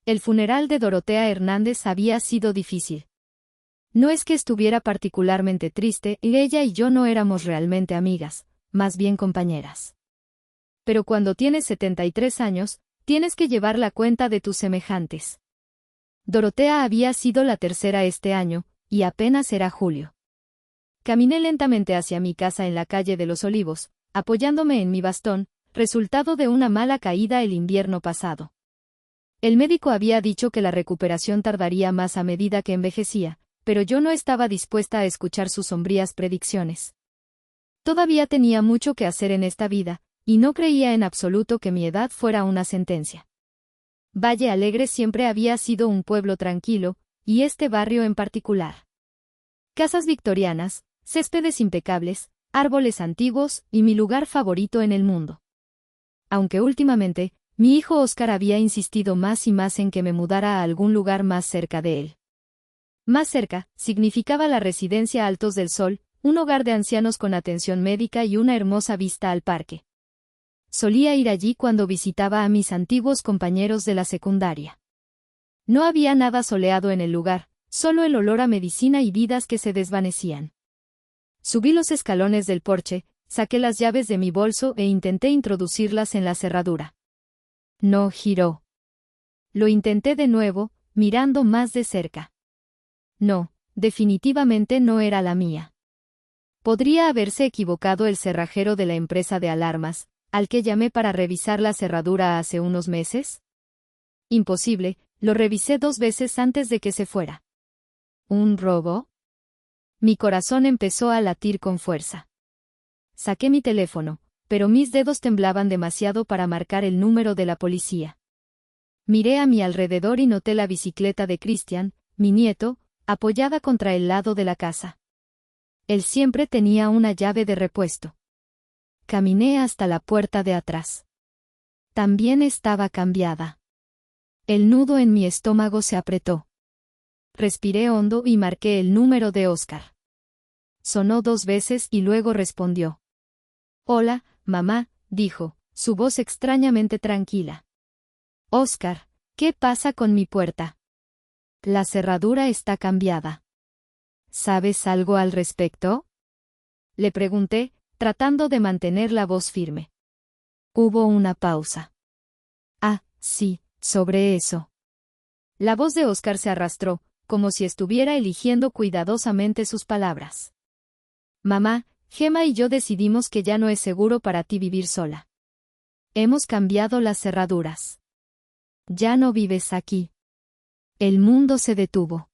El funeral de Dorotea Hernández había sido difícil. No es que estuviera particularmente triste, ella y yo no éramos realmente amigas, más bien compañeras. Pero cuando tienes 73 años, tienes que llevar la cuenta de tus semejantes. Dorotea había sido la tercera este año, y apenas era julio. Caminé lentamente hacia mi casa en la calle de los Olivos, apoyándome en mi bastón, resultado de una mala caída el invierno pasado. El médico había dicho que la recuperación tardaría más a medida que envejecía, pero yo no estaba dispuesta a escuchar sus sombrías predicciones. Todavía tenía mucho que hacer en esta vida, y no creía en absoluto que mi edad fuera una sentencia. Valle Alegre siempre había sido un pueblo tranquilo, y este barrio en particular. Casas victorianas, céspedes impecables, árboles antiguos y mi lugar favorito en el mundo. Aunque últimamente, mi hijo Óscar había insistido más y más en que me mudara a algún lugar más cerca de él. Más cerca, significaba la residencia Altos del Sol, un hogar de ancianos con atención médica y una hermosa vista al parque. Solía ir allí cuando visitaba a mis antiguos compañeros de la secundaria. No había nada soleado en el lugar, solo el olor a medicina y vidas que se desvanecían. Subí los escalones del porche, saqué las llaves de mi bolso e intenté introducirlas en la cerradura. No giró. Lo intenté de nuevo, mirando más de cerca. No, definitivamente no era la mía. ¿Podría haberse equivocado el cerrajero de la empresa de alarmas, al que llamé para revisar la cerradura hace unos meses? Imposible, lo revisé 2 veces antes de que se fuera. ¿Un robo? Mi corazón empezó a latir con fuerza. Saqué mi teléfono, pero mis dedos temblaban demasiado para marcar el número de la policía. Miré a mi alrededor y noté la bicicleta de Cristian, mi nieto, apoyada contra el lado de la casa. Él siempre tenía una llave de repuesto. Caminé hasta la puerta de atrás. También estaba cambiada. El nudo en mi estómago se apretó. Respiré hondo y marqué el número de Óscar. Sonó 2 veces y luego respondió. Hola, mamá, dijo, su voz extrañamente tranquila. Óscar, ¿qué pasa con mi puerta? La cerradura está cambiada. ¿Sabes algo al respecto? Le pregunté, tratando de mantener la voz firme. Hubo una pausa. Ah, sí, sobre eso. La voz de Óscar se arrastró, como si estuviera eligiendo cuidadosamente sus palabras. Mamá, Gemma y yo decidimos que ya no es seguro para ti vivir sola. Hemos cambiado las cerraduras. Ya no vives aquí. El mundo se detuvo.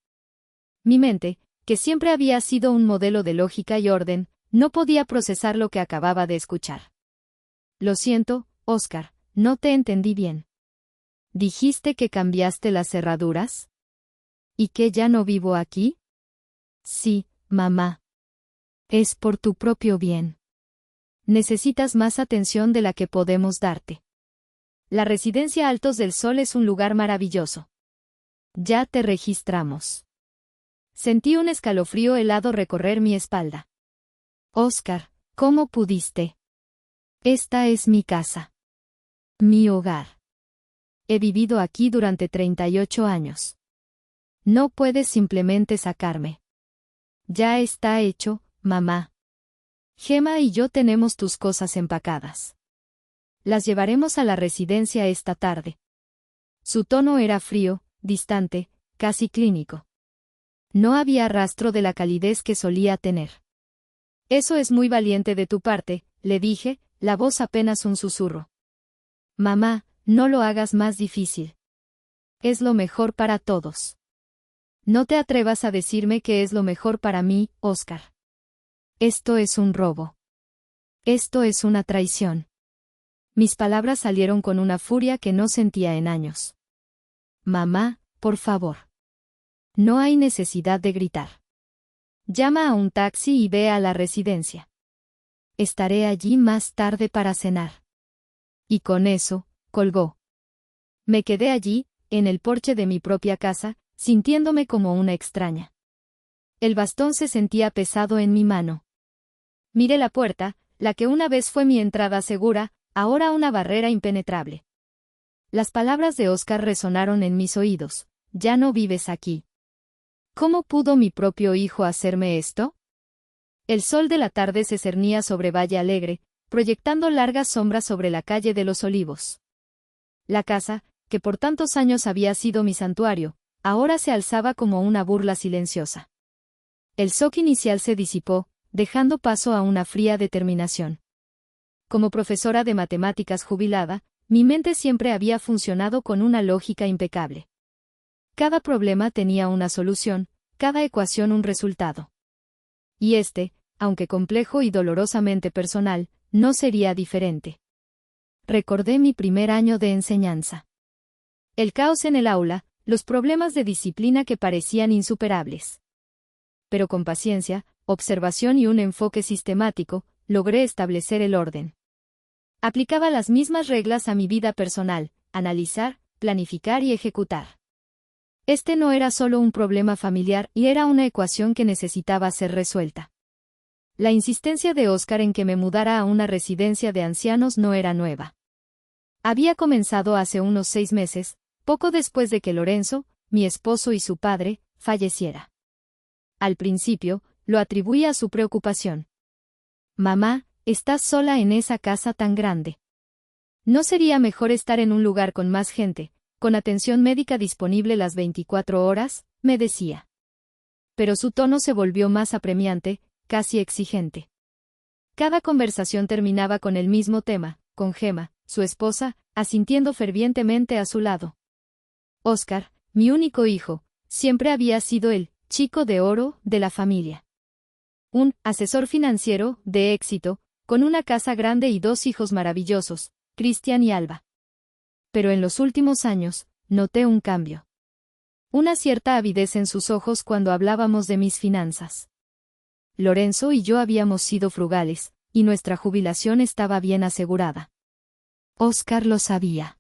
Mi mente, que siempre había sido un modelo de lógica y orden, no podía procesar lo que acababa de escuchar. Lo siento, Óscar, no te entendí bien. ¿Dijiste que cambiaste las cerraduras? ¿Y que ya no vivo aquí? Sí, mamá. Es por tu propio bien. Necesitas más atención de la que podemos darte. La residencia Altos del Sol es un lugar maravilloso. Ya te registramos. Sentí un escalofrío helado recorrer mi espalda. Óscar, ¿cómo pudiste? Esta es mi casa. Mi hogar. He vivido aquí durante 38 años. No puedes simplemente sacarme. Ya está hecho, mamá. Gemma y yo tenemos tus cosas empacadas. Las llevaremos a la residencia esta tarde. Su tono era frío, distante, casi clínico. No había rastro de la calidez que solía tener. Eso es muy valiente de tu parte, le dije, la voz apenas un susurro. Mamá, no lo hagas más difícil. Es lo mejor para todos. No te atrevas a decirme que es lo mejor para mí, Óscar. Esto es un robo. Esto es una traición. Mis palabras salieron con una furia que no sentía en años. Mamá, por favor. No hay necesidad de gritar. Llama a un taxi y ve a la residencia. Estaré allí más tarde para cenar. Y con eso, colgó. Me quedé allí, en el porche de mi propia casa, sintiéndome como una extraña. El bastón se sentía pesado en mi mano. Miré la puerta, la que una vez fue mi entrada segura, ahora una barrera impenetrable. Las palabras de Óscar resonaron en mis oídos. Ya no vives aquí. ¿Cómo pudo mi propio hijo hacerme esto? El sol de la tarde se cernía sobre Valle Alegre, proyectando largas sombras sobre la calle de los Olivos. La casa, que por tantos años había sido mi santuario, ahora se alzaba como una burla silenciosa. El shock inicial se disipó, dejando paso a una fría determinación. Como profesora de matemáticas jubilada, mi mente siempre había funcionado con una lógica impecable. Cada problema tenía una solución, cada ecuación un resultado. Y aunque complejo y dolorosamente personal, no sería diferente. Recordé mi primer año de enseñanza. El caos en el aula, los problemas de disciplina que parecían insuperables. Pero con paciencia, observación y un enfoque sistemático, logré establecer el orden. Aplicaba las mismas reglas a mi vida personal: analizar, planificar y ejecutar. Este no era solo un problema familiar, y era una ecuación que necesitaba ser resuelta. La insistencia de Óscar en que me mudara a una residencia de ancianos no era nueva. Había comenzado hace unos 6 meses, poco después de que Lorenzo, mi esposo y su padre, falleciera. Al principio, lo atribuía a su preocupación. «Mamá, estás sola en esa casa tan grande. ¿No sería mejor estar en un lugar con más gente, con atención médica disponible las 24 horas?» me decía. Pero su tono se volvió más apremiante, casi exigente. Cada conversación terminaba con el mismo tema, con Gemma, su esposa, asintiendo fervientemente a su lado. Óscar, mi único hijo, siempre había sido el chico de oro de la familia. Un asesor financiero, de éxito, con una casa grande y 2 hijos maravillosos, Cristian y Alba. Pero en los últimos años, noté un cambio. Una cierta avidez en sus ojos cuando hablábamos de mis finanzas. Lorenzo y yo habíamos sido frugales, y nuestra jubilación estaba bien asegurada. Óscar lo sabía.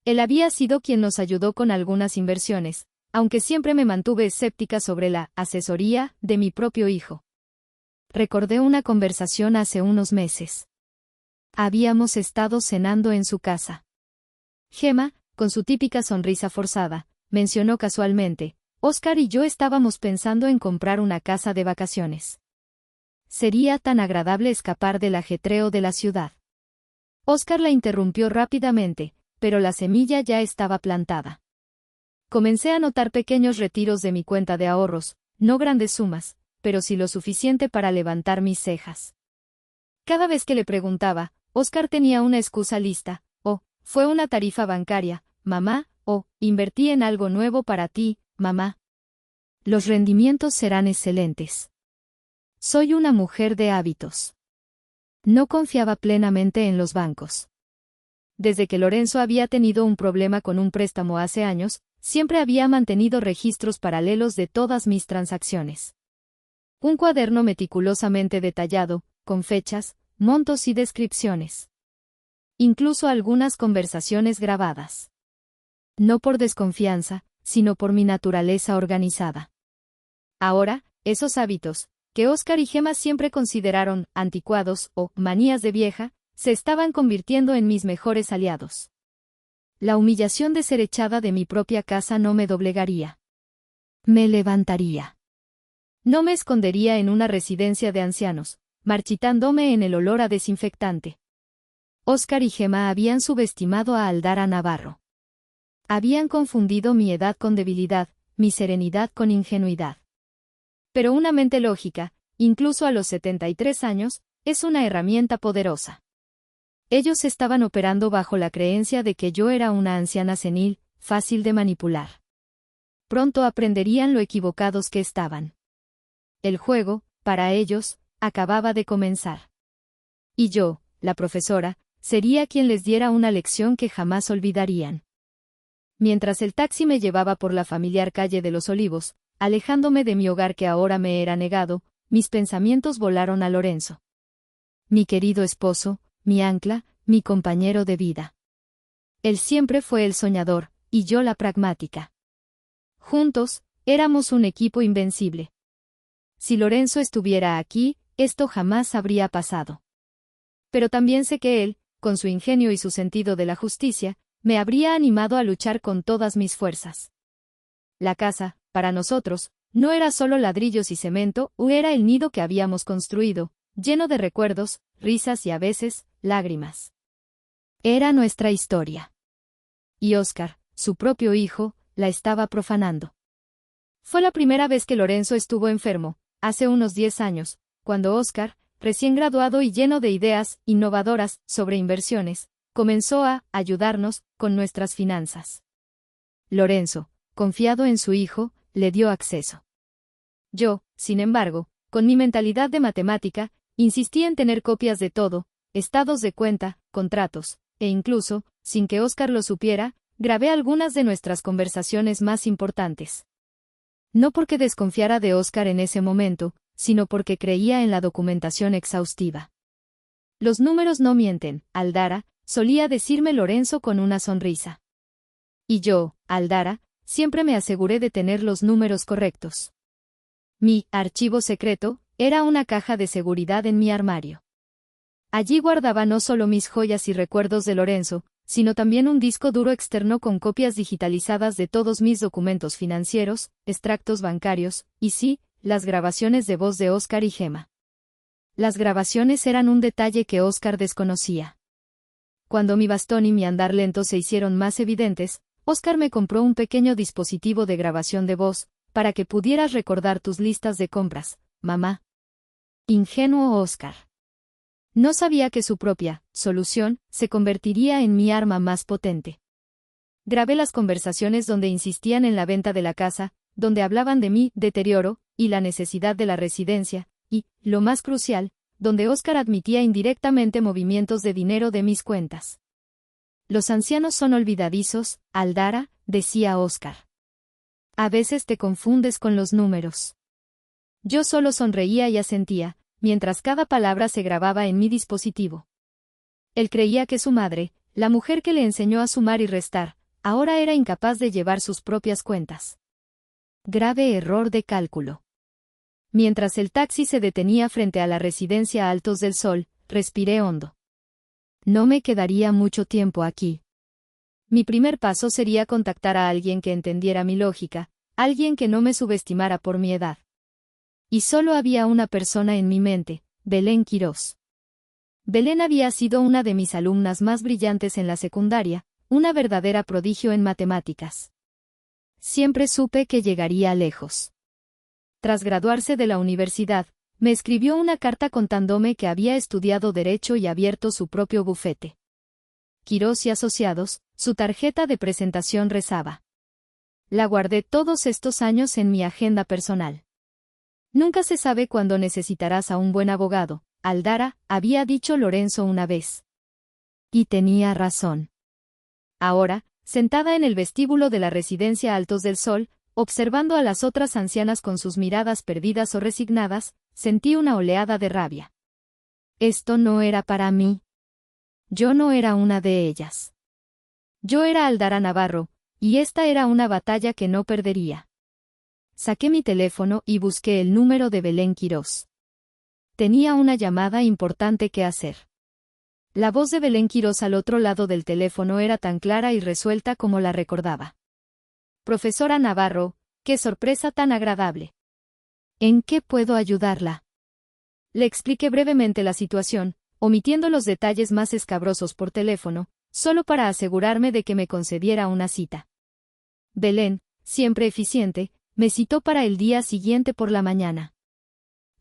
Él había sido quien nos ayudó con algunas inversiones, aunque siempre me mantuve escéptica sobre la asesoría de mi propio hijo. Recordé una conversación hace unos meses. Habíamos estado cenando en su casa. Gemma, con su típica sonrisa forzada, mencionó casualmente: Óscar y yo estábamos pensando en comprar una casa de vacaciones. Sería tan agradable escapar del ajetreo de la ciudad. Óscar la interrumpió rápidamente, pero la semilla ya estaba plantada. Comencé a notar pequeños retiros de mi cuenta de ahorros, no grandes sumas, pero sí lo suficiente para levantar mis cejas. Cada vez que le preguntaba, Óscar tenía una excusa lista: fue una tarifa bancaria, mamá, invertí en algo nuevo para ti, mamá. Los rendimientos serán excelentes. Soy una mujer de hábitos. No confiaba plenamente en los bancos. Desde que Lorenzo había tenido un problema con un préstamo hace años, siempre había mantenido registros paralelos de todas mis transacciones. Un cuaderno meticulosamente detallado, con fechas, montos y descripciones. Incluso algunas conversaciones grabadas. No por desconfianza, sino por mi naturaleza organizada. Ahora, esos hábitos, que Óscar y Gemma siempre consideraron anticuados o manías de vieja, se estaban convirtiendo en mis mejores aliados. La humillación de ser echada de mi propia casa no me doblegaría. Me levantaría. No me escondería en una residencia de ancianos, marchitándome en el olor a desinfectante. Óscar y Gemma habían subestimado a Aldara Navarro. Habían confundido mi edad con debilidad, mi serenidad con ingenuidad. Pero una mente lógica, incluso a los 73 años, es una herramienta poderosa. Ellos estaban operando bajo la creencia de que yo era una anciana senil, fácil de manipular. Pronto aprenderían lo equivocados que estaban. El juego, para ellos, acababa de comenzar. Y yo, la profesora, sería quien les diera una lección que jamás olvidarían. Mientras el taxi me llevaba por la familiar calle de los Olivos, alejándome de mi hogar que ahora me era negado, mis pensamientos volaron a Lorenzo. Mi querido esposo, mi ancla, mi compañero de vida. Él siempre fue el soñador, y yo la pragmática. Juntos, éramos un equipo invencible. Si Lorenzo estuviera aquí, esto jamás habría pasado. Pero también sé que él, con su ingenio y su sentido de la justicia, me habría animado a luchar con todas mis fuerzas. La casa, para nosotros, no era solo ladrillos y cemento, era el nido que habíamos construido, lleno de recuerdos, risas y a veces, lágrimas. Era nuestra historia. Y Óscar, su propio hijo, la estaba profanando. Fue la primera vez que Lorenzo estuvo enfermo, hace unos 10 años, cuando Óscar, recién graduado y lleno de ideas innovadoras sobre inversiones, comenzó a ayudarnos con nuestras finanzas. Lorenzo, confiado en su hijo, le dio acceso. Yo, sin embargo, con mi mentalidad de matemática, insistí en tener copias de todo, estados de cuenta, contratos, e incluso, sin que Óscar lo supiera, grabé algunas de nuestras conversaciones más importantes. No porque desconfiara de Óscar en ese momento, sino porque creía en la documentación exhaustiva. Los números no mienten, Aldara, solía decirme Lorenzo con una sonrisa. Y yo, Aldara, siempre me aseguré de tener los números correctos. Mi archivo secreto era una caja de seguridad en mi armario. Allí guardaba no solo mis joyas y recuerdos de Lorenzo, sino también un disco duro externo con copias digitalizadas de todos mis documentos financieros, extractos bancarios, y sí, las grabaciones de voz de Óscar y Gema. Las grabaciones eran un detalle que Óscar desconocía. Cuando mi bastón y mi andar lento se hicieron más evidentes, Óscar me compró un pequeño dispositivo de grabación de voz, para que pudieras recordar tus listas de compras, mamá. Ingenuo Óscar. No sabía que su propia solución se convertiría en mi arma más potente. Grabé las conversaciones donde insistían en la venta de la casa, donde hablaban de mi deterioro y la necesidad de la residencia, y, lo más crucial, donde Óscar admitía indirectamente movimientos de dinero de mis cuentas. Los ancianos son olvidadizos, Aldara, decía Óscar. A veces te confundes con los números. Yo solo sonreía y asentía, mientras cada palabra se grababa en mi dispositivo. Él creía que su madre, la mujer que le enseñó a sumar y restar, ahora era incapaz de llevar sus propias cuentas. Grave error de cálculo. Mientras el taxi se detenía frente a la residencia Altos del Sol, respiré hondo. No me quedaría mucho tiempo aquí. Mi primer paso sería contactar a alguien que entendiera mi lógica, alguien que no me subestimara por mi edad. Y solo había una persona en mi mente, Belén Quirós. Belén había sido una de mis alumnas más brillantes en la secundaria, una verdadera prodigio en matemáticas. Siempre supe que llegaría lejos. Tras graduarse de la universidad, me escribió una carta contándome que había estudiado Derecho y abierto su propio bufete. Quirós y Asociados, su tarjeta de presentación rezaba. La guardé todos estos años en mi agenda personal. Nunca se sabe cuándo necesitarás a un buen abogado, Aldara, había dicho Lorenzo una vez. Y tenía razón. Ahora, sentada en el vestíbulo de la residencia Altos del Sol, observando a las otras ancianas con sus miradas perdidas o resignadas, sentí una oleada de rabia. Esto no era para mí. Yo no era una de ellas. Yo era Aldara Navarro, y esta era una batalla que no perdería. Saqué mi teléfono y busqué el número de Belén Quirós. Tenía una llamada importante que hacer. La voz de Belén Quirós al otro lado del teléfono era tan clara y resuelta como la recordaba. Profesora Navarro, qué sorpresa tan agradable. ¿En qué puedo ayudarla? Le expliqué brevemente la situación, omitiendo los detalles más escabrosos por teléfono, solo para asegurarme de que me concediera una cita. Belén, siempre eficiente, me citó para el día siguiente por la mañana.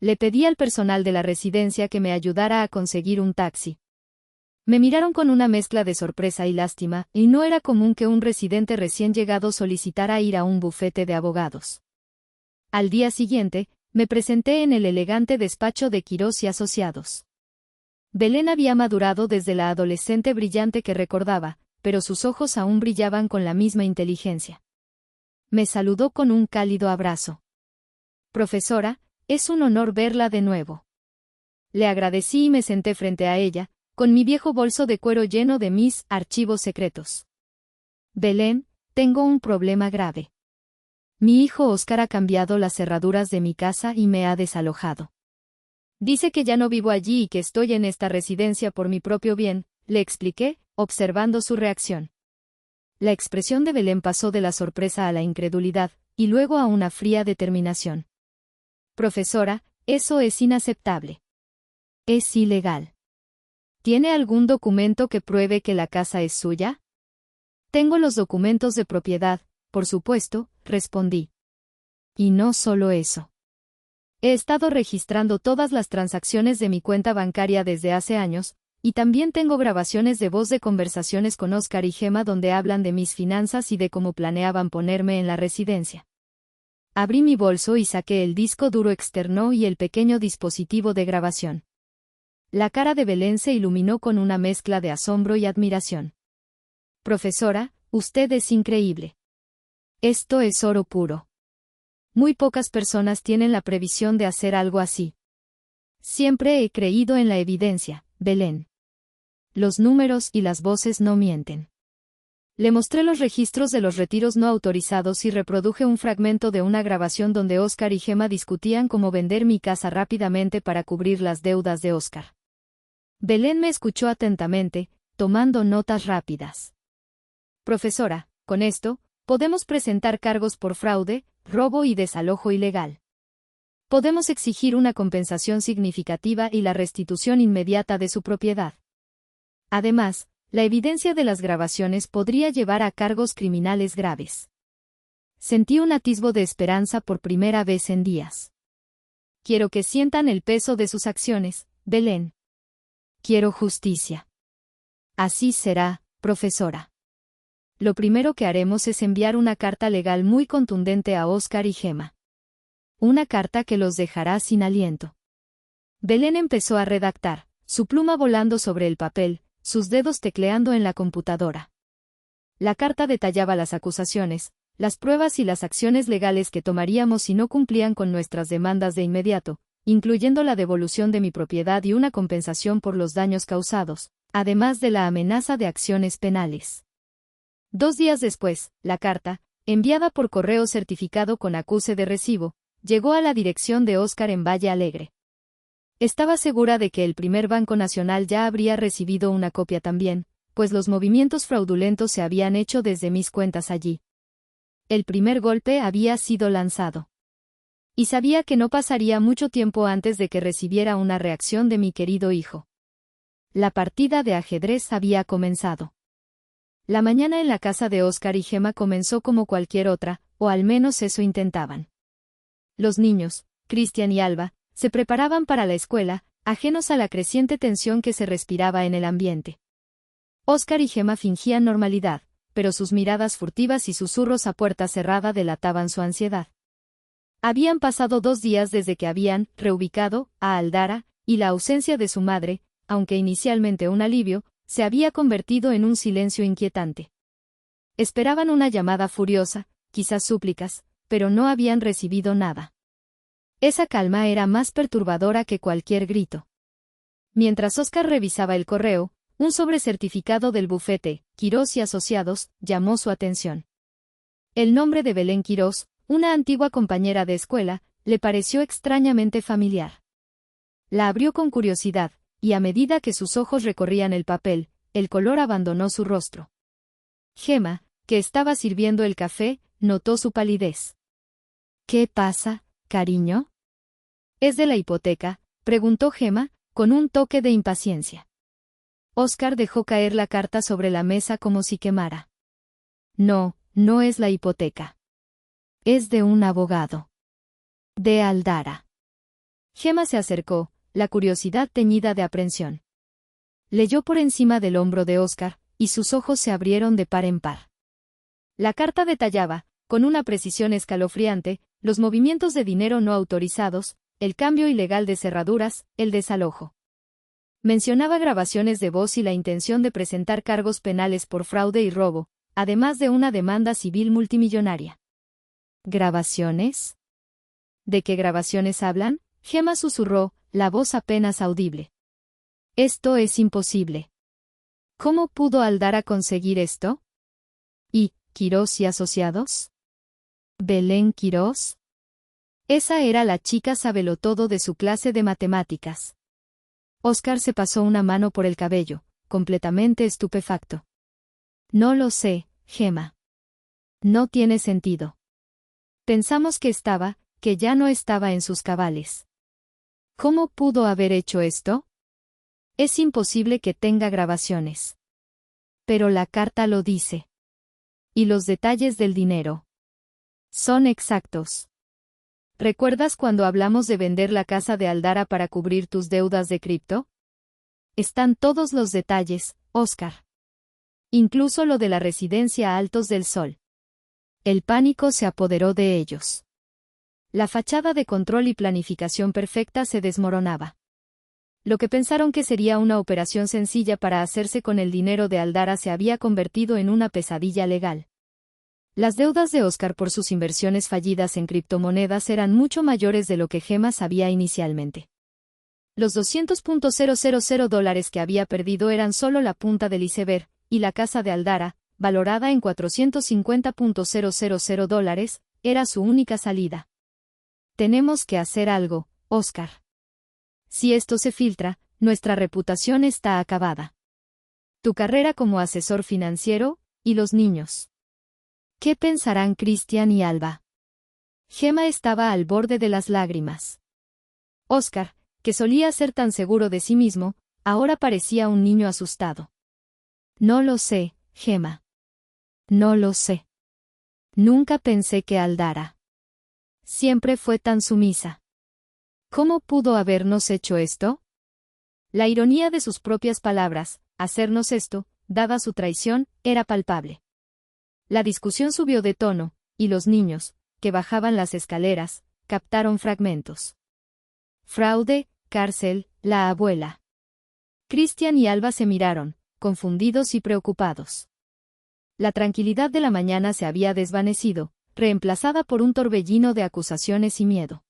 Le pedí al personal de la residencia que me ayudara a conseguir un taxi. Me miraron con una mezcla de sorpresa y lástima, y no era común que un residente recién llegado solicitara ir a un bufete de abogados. Al día siguiente, me presenté en el elegante despacho de Quirós y Asociados. Belén había madurado desde la adolescente brillante que recordaba, pero sus ojos aún brillaban con la misma inteligencia. Me saludó con un cálido abrazo. Profesora, es un honor verla de nuevo. Le agradecí y me senté frente a ella, con mi viejo bolso de cuero lleno de mis archivos secretos. Belén, tengo un problema grave. Mi hijo Óscar ha cambiado las cerraduras de mi casa y me ha desalojado. Dice que ya no vivo allí y que estoy en esta residencia por mi propio bien, le expliqué, observando su reacción. La expresión de Belén pasó de la sorpresa a la incredulidad, y luego a una fría determinación. Profesora, eso es inaceptable. Es ilegal. ¿Tiene algún documento que pruebe que la casa es suya? Tengo los documentos de propiedad, por supuesto, respondí. Y no solo eso. He estado registrando todas las transacciones de mi cuenta bancaria desde hace años, y también tengo grabaciones de voz de conversaciones con Óscar y Gemma donde hablan de mis finanzas y de cómo planeaban ponerme en la residencia. Abrí mi bolso y saqué el disco duro externo y el pequeño dispositivo de grabación. La cara de Belén se iluminó con una mezcla de asombro y admiración. Profesora, usted es increíble. Esto es oro puro. Muy pocas personas tienen la previsión de hacer algo así. Siempre he creído en la evidencia, Belén. Los números y las voces no mienten. Le mostré los registros de los retiros no autorizados y reproduje un fragmento de una grabación donde Óscar y Gemma discutían cómo vender mi casa rápidamente para cubrir las deudas de Óscar. Belén me escuchó atentamente, tomando notas rápidas. Profesora, con esto, podemos presentar cargos por fraude, robo y desalojo ilegal. Podemos exigir una compensación significativa y la restitución inmediata de su propiedad. Además, la evidencia de las grabaciones podría llevar a cargos criminales graves. Sentí un atisbo de esperanza por primera vez en días. Quiero que sientan el peso de sus acciones, Belén. Quiero justicia. Así será, profesora. Lo primero que haremos es enviar una carta legal muy contundente a Óscar y Gemma. Una carta que los dejará sin aliento. Belén empezó a redactar, su pluma volando sobre el papel, sus dedos tecleando en la computadora. La carta detallaba las acusaciones, las pruebas y las acciones legales que tomaríamos si no cumplían con nuestras demandas de inmediato, incluyendo la devolución de mi propiedad y una compensación por los daños causados, además de la amenaza de acciones penales. 2 días después, la carta, enviada por correo certificado con acuse de recibo, llegó a la dirección de Óscar en Valle Alegre. Estaba segura de que el primer Banco Nacional ya habría recibido una copia también, pues los movimientos fraudulentos se habían hecho desde mis cuentas allí. El primer golpe había sido lanzado. Y sabía que no pasaría mucho tiempo antes de que recibiera una reacción de mi querido hijo. La partida de ajedrez había comenzado. La mañana en la casa de Óscar y Gemma comenzó como cualquier otra, o al menos eso intentaban. Los niños, Cristian y Alba, se preparaban para la escuela, ajenos a la creciente tensión que se respiraba en el ambiente. Óscar y Gemma fingían normalidad, pero sus miradas furtivas y susurros a puerta cerrada delataban su ansiedad. Habían pasado 2 días desde que habían reubicado a Aldara, y la ausencia de su madre, aunque inicialmente un alivio, se había convertido en un silencio inquietante. Esperaban una llamada furiosa, quizás súplicas, pero no habían recibido nada. Esa calma era más perturbadora que cualquier grito. Mientras Óscar revisaba el correo, un sobrecertificado del bufete, Quirós y Asociados, llamó su atención. El nombre de Belén Quirós, una antigua compañera de escuela, le pareció extrañamente familiar. La abrió con curiosidad, y a medida que sus ojos recorrían el papel, el color abandonó su rostro. Gemma, que estaba sirviendo el café, notó su palidez. ¿Qué pasa, cariño? ¿Es de la hipoteca?, preguntó Gemma, con un toque de impaciencia. Óscar dejó caer la carta sobre la mesa como si quemara. No, no es la hipoteca. Es de un abogado. De Aldara. Gemma se acercó, la curiosidad teñida de aprensión. Leyó por encima del hombro de Óscar, y sus ojos se abrieron de par en par. La carta detallaba, con una precisión escalofriante, los movimientos de dinero no autorizados, el cambio ilegal de cerraduras, el desalojo. Mencionaba grabaciones de voz y la intención de presentar cargos penales por fraude y robo, además de una demanda civil multimillonaria. ¿Grabaciones? ¿De qué grabaciones hablan?, Gemma susurró, la voz apenas audible. Esto es imposible. ¿Cómo pudo Aldara conseguir esto? ¿Y Quirós y Asociados? ¿Belén Quirós? Esa era la chica sabelotodo de su clase de matemáticas. Óscar se pasó una mano por el cabello, completamente estupefacto. No lo sé, Gemma. No tiene sentido. Pensamos que ya no estaba en sus cabales. ¿Cómo pudo haber hecho esto? Es imposible que tenga grabaciones. Pero la carta lo dice. Y los detalles del dinero son exactos. ¿Recuerdas cuando hablamos de vender la casa de Aldara para cubrir tus deudas de cripto? Están todos los detalles, Oscar. Incluso lo de la residencia Altos del Sol. El pánico se apoderó de ellos. La fachada de control y planificación perfecta se desmoronaba. Lo que pensaron que sería una operación sencilla para hacerse con el dinero de Aldara se había convertido en una pesadilla legal. Las deudas de Oscar por sus inversiones fallidas en criptomonedas eran mucho mayores de lo que Gemma sabía inicialmente. Los $200,000 que había perdido eran solo la punta del iceberg, y la casa de Aldara, valorada en $450,000, era su única salida. Tenemos que hacer algo, Oscar. Si esto se filtra, nuestra reputación está acabada. Tu carrera como asesor financiero, y los niños. ¿Qué pensarán Christian y Alba? Gemma estaba al borde de las lágrimas. Oscar, que solía ser tan seguro de sí mismo, ahora parecía un niño asustado. No lo sé, Gemma. No lo sé. Nunca pensé que Aldara. Siempre fue tan sumisa. ¿Cómo pudo habernos hecho esto? La ironía de sus propias palabras, hacernos esto, dada su traición, era palpable. La discusión subió de tono, y los niños, que bajaban las escaleras, captaron fragmentos. Fraude, cárcel, la abuela. Christian y Alba se miraron, confundidos y preocupados. La tranquilidad de la mañana se había desvanecido, reemplazada por un torbellino de acusaciones y miedo.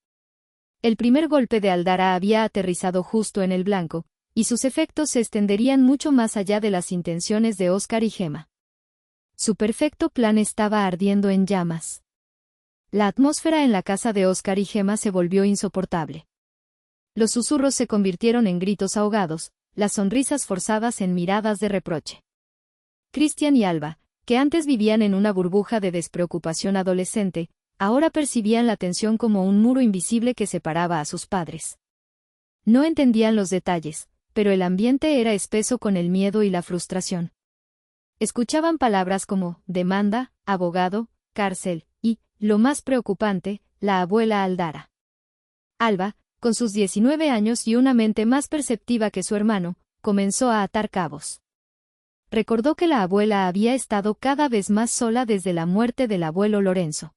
El primer golpe de Aldara había aterrizado justo en el blanco, y sus efectos se extenderían mucho más allá de las intenciones de Oscar y Gemma. Su perfecto plan estaba ardiendo en llamas. La atmósfera en la casa de Oscar y Gemma se volvió insoportable. Los susurros se convirtieron en gritos ahogados, las sonrisas forzadas en miradas de reproche. Christian y Alba, que antes vivían en una burbuja de despreocupación adolescente, ahora percibían la tensión como un muro invisible que separaba a sus padres. No entendían los detalles, pero el ambiente era espeso con el miedo y la frustración. Escuchaban palabras como demanda, abogado, cárcel y, lo más preocupante, la abuela Aldara. Alba, con sus 19 años y una mente más perceptiva que su hermano, comenzó a atar cabos. Recordó que la abuela había estado cada vez más sola desde la muerte del abuelo Lorenzo.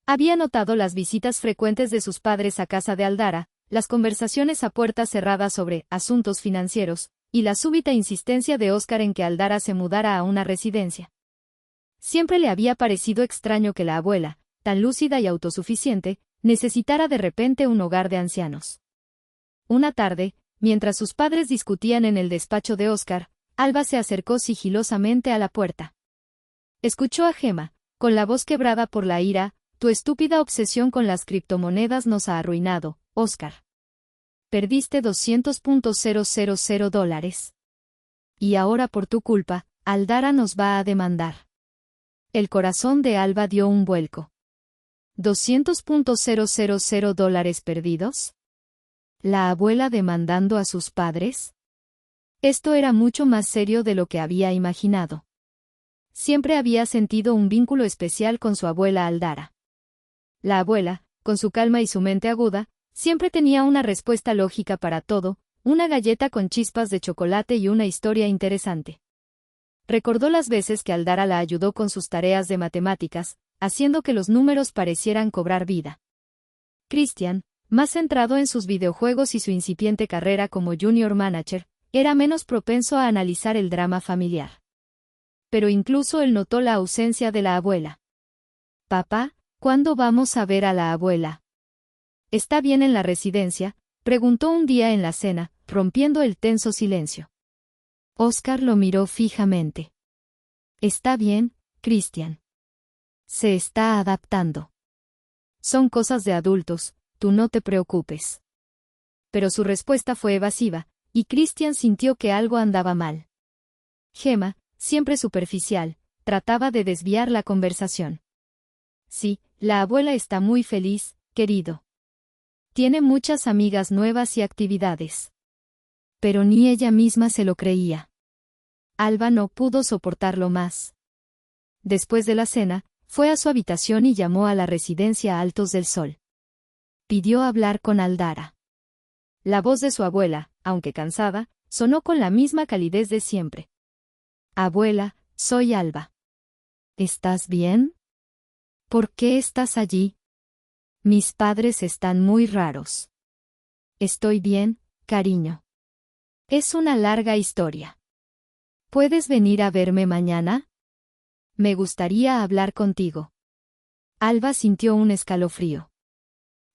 Había notado las visitas frecuentes de sus padres a casa de Aldara, las conversaciones a puertas cerradas sobre asuntos financieros, y la súbita insistencia de Oscar en que Aldara se mudara a una residencia. Siempre le había parecido extraño que la abuela, tan lúcida y autosuficiente, necesitara de repente un hogar de ancianos. Una tarde, mientras sus padres discutían en el despacho de Oscar, Alba se acercó sigilosamente a la puerta. Escuchó a Gemma, con la voz quebrada por la ira: tu estúpida obsesión con las criptomonedas nos ha arruinado, Oscar. Perdiste $200,000. Y ahora por tu culpa, Aldara nos va a demandar. El corazón de Alba dio un vuelco. $200,000 perdidos. ¿La abuela demandando a sus padres? Esto era mucho más serio de lo que había imaginado. Siempre había sentido un vínculo especial con su abuela Aldara. La abuela, con su calma y su mente aguda, siempre tenía una respuesta lógica para todo, una galleta con chispas de chocolate y una historia interesante. Recordó las veces que Aldara la ayudó con sus tareas de matemáticas, haciendo que los números parecieran cobrar vida. Christian, más centrado en sus videojuegos y su incipiente carrera como junior manager, era menos propenso a analizar el drama familiar. Pero incluso él notó la ausencia de la abuela. «Papá, ¿cuándo vamos a ver a la abuela?» «¿Está bien en la residencia?», preguntó un día en la cena, rompiendo el tenso silencio. Oscar lo miró fijamente. «Está bien, Christian. Se está adaptando. Son cosas de adultos, tú no te preocupes». Pero su respuesta fue evasiva, y Christian sintió que algo andaba mal. Gemma, siempre superficial, trataba de desviar la conversación. Sí, la abuela está muy feliz, querido. Tiene muchas amigas nuevas y actividades. Pero ni ella misma se lo creía. Alba no pudo soportarlo más. Después de la cena, fue a su habitación y llamó a la residencia Altos del Sol. Pidió hablar con Aldara. La voz de su abuela, aunque cansada, sonó con la misma calidez de siempre. Abuela, soy Alba. ¿Estás bien? ¿Por qué estás allí? Mis padres están muy raros. Estoy bien, cariño. Es una larga historia. ¿Puedes venir a verme mañana? Me gustaría hablar contigo. Alba sintió un escalofrío.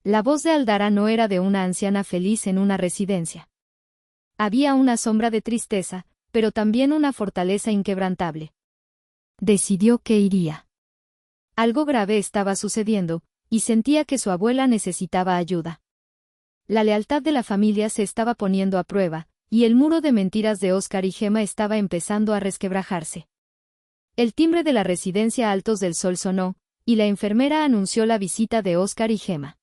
La voz de Aldara no era de una anciana feliz en una residencia. Había una sombra de tristeza, pero también una fortaleza inquebrantable. Decidió que iría. Algo grave estaba sucediendo, y sentía que su abuela necesitaba ayuda. La lealtad de la familia se estaba poniendo a prueba, y el muro de mentiras de Óscar y Gema estaba empezando a resquebrajarse. El timbre de la residencia Altos del Sol sonó, y la enfermera anunció la visita de Óscar y Gema.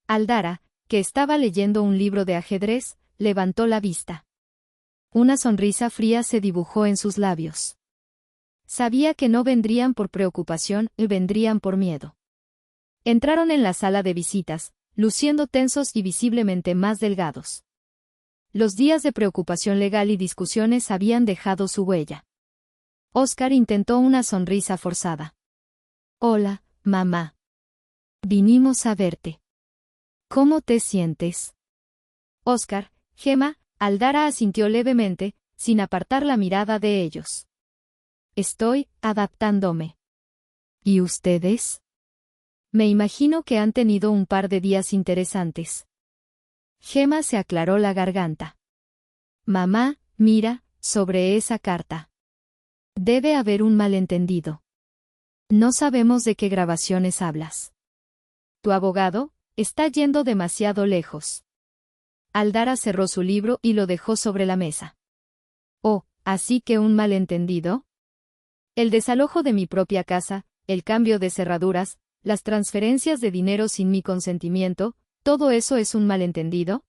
Aldara, que estaba leyendo un libro de ajedrez, levantó la vista. Una sonrisa fría se dibujó en sus labios. Sabía que no vendrían por preocupación, vendrían por miedo. Entraron en la sala de visitas, luciendo tensos y visiblemente más delgados. Los días de preocupación legal y discusiones habían dejado su huella. Óscar intentó una sonrisa forzada. Hola, mamá. Vinimos a verte. ¿Cómo te sientes? Óscar, Gema, Aldara asintió levemente, sin apartar la mirada de ellos. Estoy adaptándome. ¿Y ustedes? Me imagino que han tenido un par de días interesantes. Gema se aclaró la garganta. Mamá, mira, sobre esa carta. Debe haber un malentendido. No sabemos de qué grabaciones hablas. Tu abogado está yendo demasiado lejos. Aldara cerró su libro y lo dejó sobre la mesa. Oh, ¿así que un malentendido? El desalojo de mi propia casa, el cambio de cerraduras, las transferencias de dinero sin mi consentimiento, ¿todo eso es un malentendido?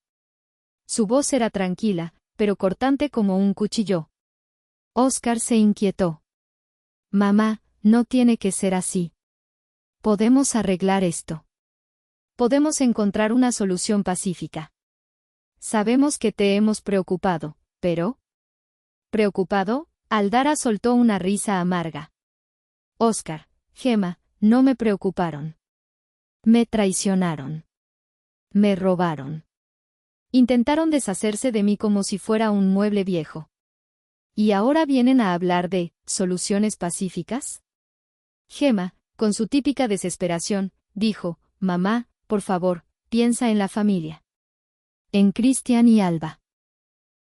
Su voz era tranquila, pero cortante como un cuchillo. Óscar se inquietó. Mamá, no tiene que ser así. Podemos arreglar esto. Podemos encontrar una solución pacífica. Sabemos que te hemos preocupado, pero... ¿Preocupado? Aldara soltó una risa amarga. Óscar, Gema, no me preocuparon. Me traicionaron. Me robaron. Intentaron deshacerse de mí como si fuera un mueble viejo. ¿Y ahora vienen a hablar de soluciones pacíficas? Gema, con su típica desesperación, dijo, mamá, por favor, piensa en la familia. En Cristian y Alba.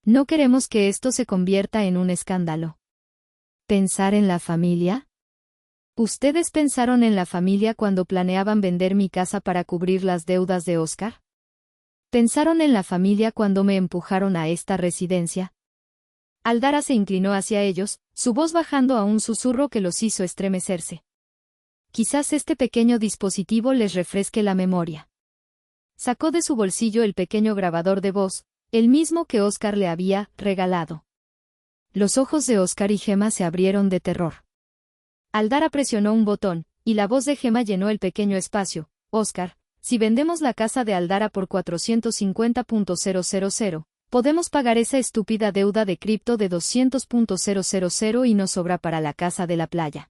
No queremos que esto se convierta en un escándalo. ¿Pensar en la familia? ¿Ustedes pensaron en la familia cuando planeaban vender mi casa para cubrir las deudas de Óscar? ¿Pensaron en la familia cuando me empujaron a esta residencia? Aldara se inclinó hacia ellos, su voz bajando a un susurro que los hizo estremecerse. Quizás este pequeño dispositivo les refresque la memoria. Sacó de su bolsillo el pequeño grabador de voz, el mismo que Óscar le había regalado. Los ojos de Óscar y Gema se abrieron de terror. Aldara presionó un botón, y la voz de Gema llenó el pequeño espacio. Óscar, si vendemos la casa de Aldara por 450.000, podemos pagar esa estúpida deuda de cripto de 200.000 y nos sobra para la casa de la playa.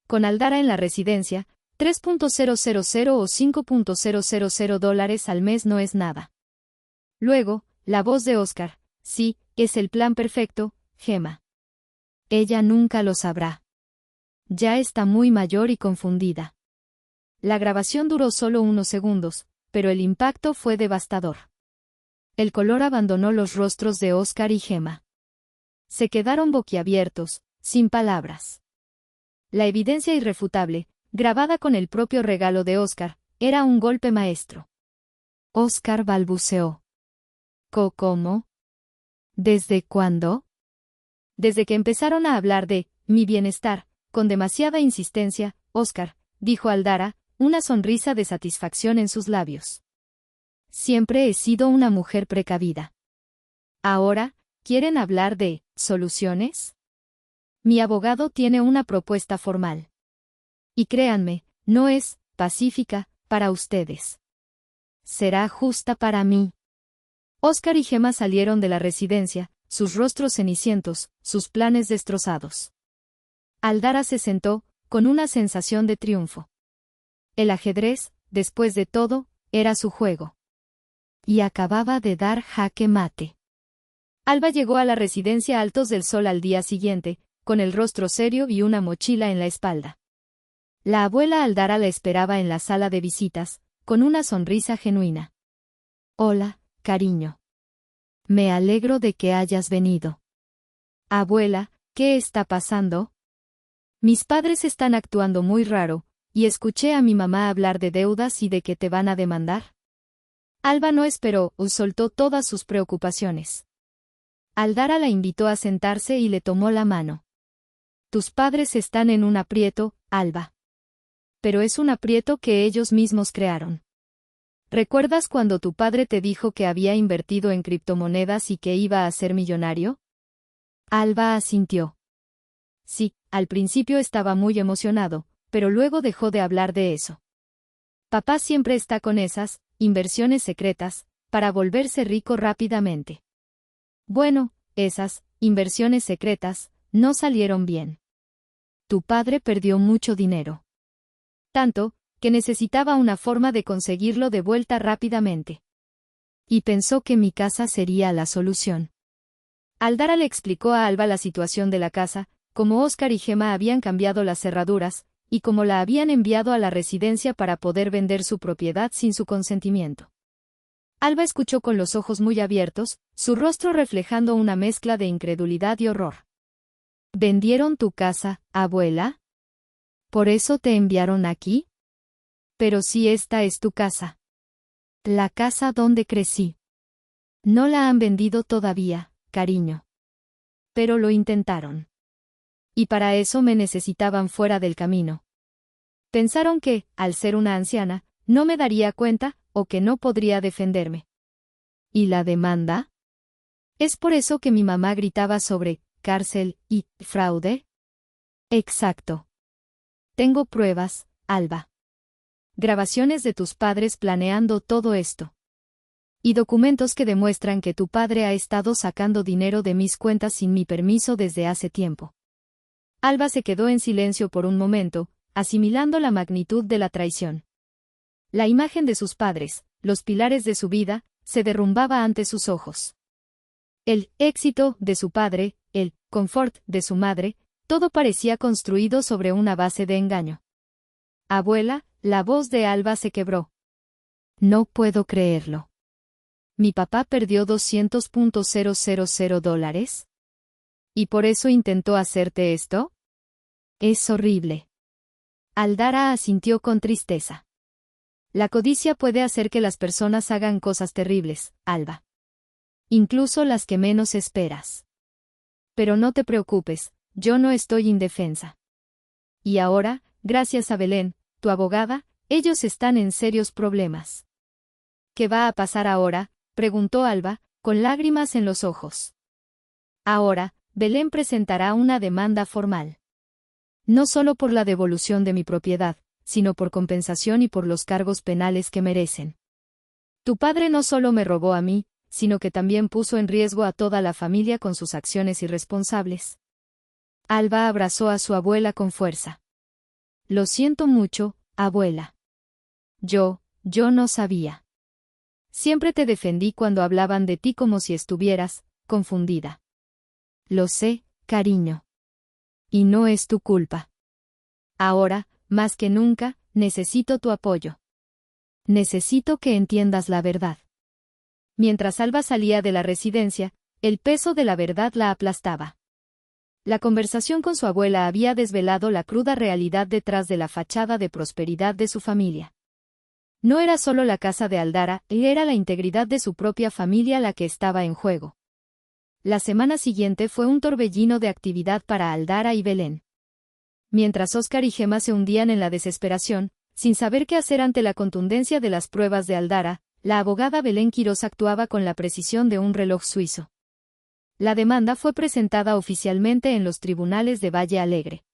Con Aldara en la residencia, 3.000 o 5.000 dólares al mes no es nada. Luego, la voz de Óscar, sí, es el plan perfecto, Gema. Ella nunca lo sabrá. Ya está muy mayor y confundida. La grabación duró solo unos segundos, pero el impacto fue devastador. El color abandonó los rostros de Óscar y Gema. Se quedaron boquiabiertos, sin palabras. La evidencia irrefutable, grabada con el propio regalo de Óscar, era un golpe maestro. Óscar balbuceó. ¿Cómo? ¿Desde cuándo? Desde que empezaron a hablar de mi bienestar, con demasiada insistencia, Oscar, dijo Aldara, una sonrisa de satisfacción en sus labios. Siempre he sido una mujer precavida. Ahora, ¿quieren hablar de soluciones? Mi abogado tiene una propuesta formal. Y créanme, no es pacífica para ustedes. Será justa para mí. Oscar y Gemma salieron de la residencia, sus rostros cenicientos, sus planes destrozados. Aldara se sentó, con una sensación de triunfo. El ajedrez, después de todo, era su juego. Y acababa de dar jaque mate. Alba llegó a la residencia Altos del Sol al día siguiente, con el rostro serio y una mochila en la espalda. La abuela Aldara la esperaba en la sala de visitas, con una sonrisa genuina. Hola, cariño. Me alegro de que hayas venido. Abuela, ¿qué está pasando? Mis padres están actuando muy raro, y escuché a mi mamá hablar de deudas y de que te van a demandar. Alba no esperó, soltó todas sus preocupaciones. Aldara la invitó a sentarse y le tomó la mano. Tus padres están en un aprieto, Alba. Pero es un aprieto que ellos mismos crearon. ¿Recuerdas cuando tu padre te dijo que había invertido en criptomonedas y que iba a ser millonario? Alba asintió. Sí, al principio estaba muy emocionado, pero luego dejó de hablar de eso. Papá siempre está con esas inversiones secretas, para volverse rico rápidamente. Bueno, esas inversiones secretas no salieron bien. Tu padre perdió mucho dinero. Tanto, que necesitaba una forma de conseguirlo de vuelta rápidamente. Y pensó que mi casa sería la solución. Aldara le explicó a Alba la situación de la casa, cómo Oscar y Gemma habían cambiado las cerraduras, y cómo la habían enviado a la residencia para poder vender su propiedad sin su consentimiento. Alba escuchó con los ojos muy abiertos, su rostro reflejando una mezcla de incredulidad y horror. ¿Vendieron tu casa, abuela? ¿Por eso te enviaron aquí? Pero si esta es tu casa. La casa donde crecí. No la han vendido todavía, cariño. Pero lo intentaron. Y para eso me necesitaban fuera del camino. Pensaron que, al ser una anciana, no me daría cuenta, o que no podría defenderme. ¿Y la demanda? ¿Es por eso que mi mamá gritaba sobre cárcel y fraude? Exacto. Tengo pruebas, Alba. Grabaciones de tus padres planeando todo esto. Y documentos que demuestran que tu padre ha estado sacando dinero de mis cuentas sin mi permiso desde hace tiempo. Alba se quedó en silencio por un momento, asimilando la magnitud de la traición. La imagen de sus padres, los pilares de su vida, se derrumbaba ante sus ojos. El éxito de su padre, el confort de su madre, todo parecía construido sobre una base de engaño. Abuela, la voz de Alba se quebró. No puedo creerlo. ¿Mi papá perdió $200,000? ¿Y por eso intentó hacerte esto? Es horrible. Aldara asintió con tristeza. La codicia puede hacer que las personas hagan cosas terribles, Alba. Incluso las que menos esperas. Pero no te preocupes, yo no estoy indefensa. Y ahora, gracias a Belén, tu abogada, ellos están en serios problemas. ¿Qué va a pasar ahora?, preguntó Alba, con lágrimas en los ojos. Ahora, Belén presentará una demanda formal. No solo por la devolución de mi propiedad, sino por compensación y por los cargos penales que merecen. Tu padre no solo me robó a mí, sino que también puso en riesgo a toda la familia con sus acciones irresponsables. Alba abrazó a su abuela con fuerza. Lo siento mucho, abuela. Yo no sabía. Siempre te defendí cuando hablaban de ti como si estuvieras confundida. Lo sé, cariño. Y no es tu culpa. Ahora, más que nunca, necesito tu apoyo. Necesito que entiendas la verdad. Mientras Alba salía de la residencia, el peso de la verdad la aplastaba. La conversación con su abuela había desvelado la cruda realidad detrás de la fachada de prosperidad de su familia. No era solo la casa de Aldara, era la integridad de su propia familia la que estaba en juego. La semana siguiente fue un torbellino de actividad para Aldara y Belén. mientras Oscar y Gemma se hundían en la desesperación, sin saber qué hacer ante la contundencia de las pruebas de Aldara, la abogada Belén Quirós actuaba con la precisión de un reloj suizo. La demanda fue presentada oficialmente en los tribunales de Valle Alegre.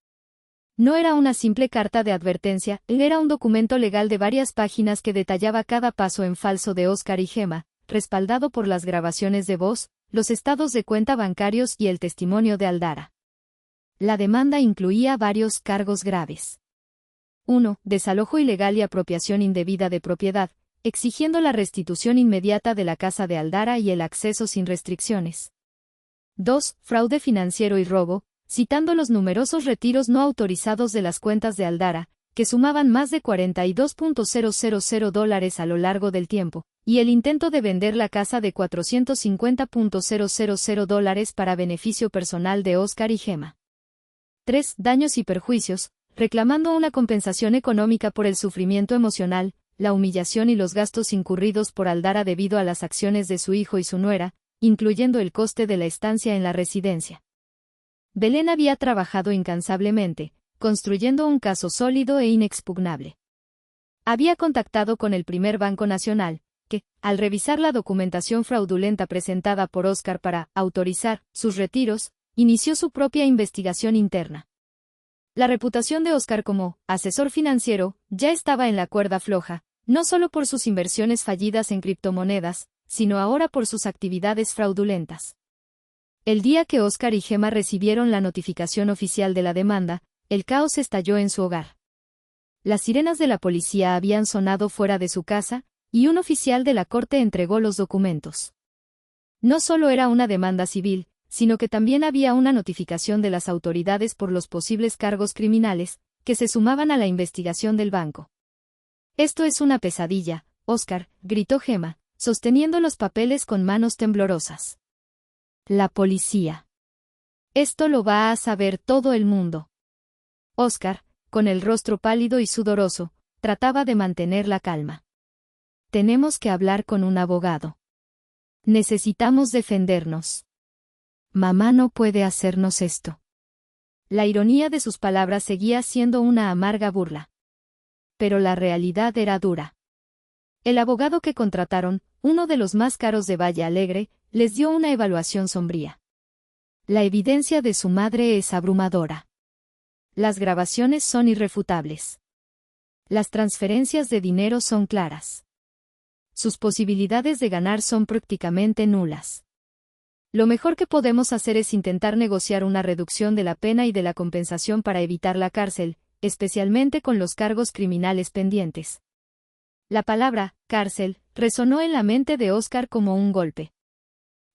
No era una simple carta de advertencia, era un documento legal de varias páginas que detallaba cada paso en falso de Oscar y Gemma, respaldado por las grabaciones de voz, los estados de cuenta bancarios y el testimonio de Aldara. La demanda incluía varios cargos graves. 1. Desalojo ilegal y apropiación indebida de propiedad, exigiendo la restitución inmediata de la casa de Aldara y el acceso sin restricciones. 2. Fraude financiero y robo, citando los numerosos retiros no autorizados de las cuentas de Aldara, que sumaban más de $42.000 a lo largo del tiempo, y el intento de vender la casa de $450.000 para beneficio personal de Oscar y Gemma. 3. Daños y perjuicios, reclamando una compensación económica por el sufrimiento emocional, la humillación y los gastos incurridos por Aldara debido a las acciones de su hijo y su nuera, incluyendo el coste de la estancia en la residencia. Belén había trabajado incansablemente, construyendo un caso sólido e inexpugnable. Había contactado con el primer Banco Nacional, que, al revisar la documentación fraudulenta presentada por Oscar para autorizar sus retiros, inició su propia investigación interna. La reputación de Oscar como asesor financiero ya estaba en la cuerda floja, no solo por sus inversiones fallidas en criptomonedas, sino ahora por sus actividades fraudulentas. El día que Oscar y Gemma recibieron la notificación oficial de la demanda, el caos estalló en su hogar. Las sirenas de la policía habían sonado fuera de su casa, y un oficial de la corte entregó los documentos. No solo era una demanda civil, sino que también había una notificación de las autoridades por los posibles cargos criminales, que se sumaban a la investigación del banco. «Esto es una pesadilla, Oscar», gritó Gemma, sosteniendo los papeles con manos temblorosas. «La policía. Esto lo va a saber todo el mundo». Oscar, con el rostro pálido y sudoroso, trataba de mantener la calma. «Tenemos que hablar con un abogado. Necesitamos defendernos. Mamá no puede hacernos esto». La ironía de sus palabras seguía siendo una amarga burla. Pero la realidad era dura. El abogado que contrataron, uno de los más caros de Valle Alegre, les dio una evaluación sombría. La evidencia de su madre es abrumadora. Las grabaciones son irrefutables. Las transferencias de dinero son claras. Sus posibilidades de ganar son prácticamente nulas. Lo mejor que podemos hacer es intentar negociar una reducción de la pena y de la compensación para evitar la cárcel, especialmente con los cargos criminales pendientes. La palabra cárcel resonó en la mente de Oscar como un golpe.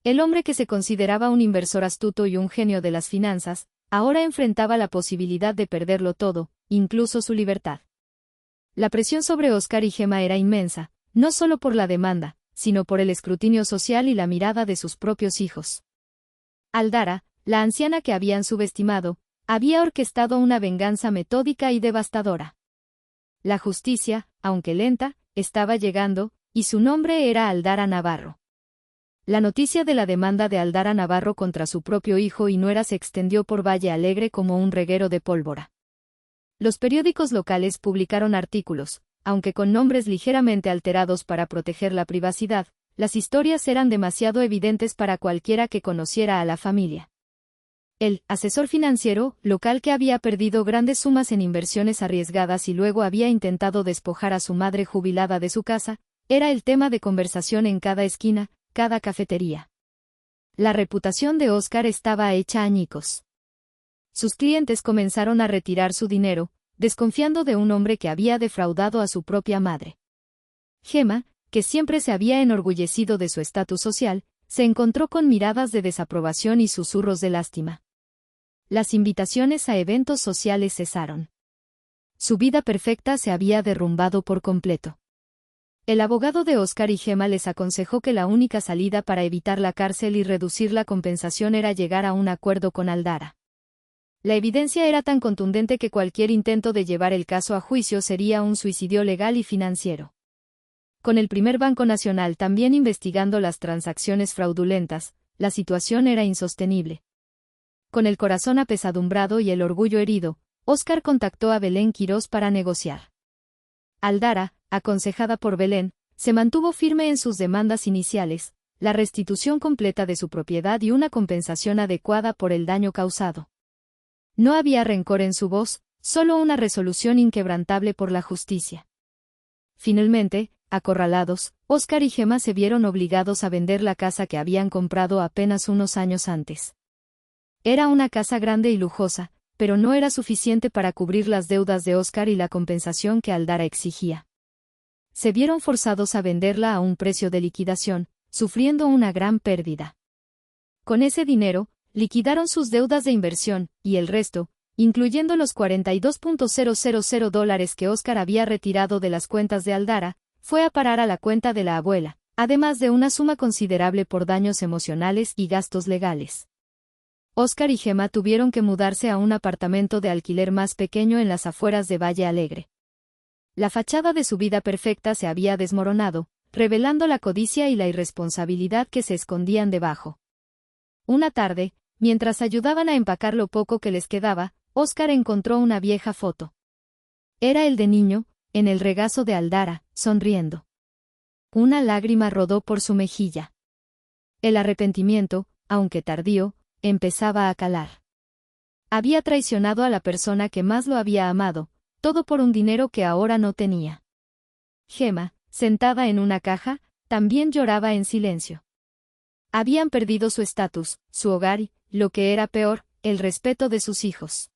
El hombre que se consideraba un inversor astuto y un genio de las finanzas, ahora enfrentaba la posibilidad de perderlo todo, incluso su libertad. La presión sobre Oscar y Gemma era inmensa, no solo por la demanda, sino por el escrutinio social y la mirada de sus propios hijos. Aldara, la anciana que habían subestimado, había orquestado una venganza metódica y devastadora. La justicia, aunque lenta, estaba llegando, y su nombre era Aldara Navarro. La noticia de la demanda de Aldara Navarro contra su propio hijo y nuera se extendió por Valle Alegre como un reguero de pólvora. Los periódicos locales publicaron artículos, aunque con nombres ligeramente alterados para proteger la privacidad, las historias eran demasiado evidentes para cualquiera que conociera a la familia. El asesor financiero local que había perdido grandes sumas en inversiones arriesgadas y luego había intentado despojar a su madre jubilada de su casa, era el tema de conversación en cada esquina, cada cafetería. La reputación de Oscar estaba hecha añicos. Sus clientes comenzaron a retirar su dinero, desconfiando de un hombre que había defraudado a su propia madre. Gemma, que siempre se había enorgullecido de su estatus social, se encontró con miradas de desaprobación y susurros de lástima. Las invitaciones a eventos sociales cesaron. Su vida perfecta se había derrumbado por completo. El abogado de Oscar y Gemma les aconsejó que la única salida para evitar la cárcel y reducir la compensación era llegar a un acuerdo con Aldara. La evidencia era tan contundente que cualquier intento de llevar el caso a juicio sería un suicidio legal y financiero. Con el primer Banco Nacional también investigando las transacciones fraudulentas, la situación era insostenible. Con el corazón apesadumbrado y el orgullo herido, Óscar contactó a Belén Quirós para negociar. Aldara, aconsejada por Belén, se mantuvo firme en sus demandas iniciales, la restitución completa de su propiedad y una compensación adecuada por el daño causado. No había rencor en su voz, solo una resolución inquebrantable por la justicia. Finalmente, acorralados, Óscar y Gemma se vieron obligados a vender la casa que habían comprado apenas unos años antes. Era una casa grande y lujosa, pero no era suficiente para cubrir las deudas de Óscar y la compensación que Aldara exigía. Se vieron forzados a venderla a un precio de liquidación, sufriendo una gran pérdida. Con ese dinero, liquidaron sus deudas de inversión, y el resto, incluyendo los $42,000 que Óscar había retirado de las cuentas de Aldara, fue a parar a la cuenta de la abuela, además de una suma considerable por daños emocionales y gastos legales. Óscar y Gemma tuvieron que mudarse a un apartamento de alquiler más pequeño en las afueras de Valle Alegre. La fachada de su vida perfecta se había desmoronado, revelando la codicia y la irresponsabilidad que se escondían debajo. Una tarde, mientras ayudaban a empacar lo poco que les quedaba, Óscar encontró una vieja foto. Era el de niño, en el regazo de Aldara, sonriendo. Una lágrima rodó por su mejilla. El arrepentimiento, aunque tardío, empezaba a calar. Había traicionado a la persona que más lo había amado, todo por un dinero que ahora no tenía. Gemma, sentada en una caja, también lloraba en silencio. Habían perdido su estatus, su hogar y, lo que era peor, el respeto de sus hijos.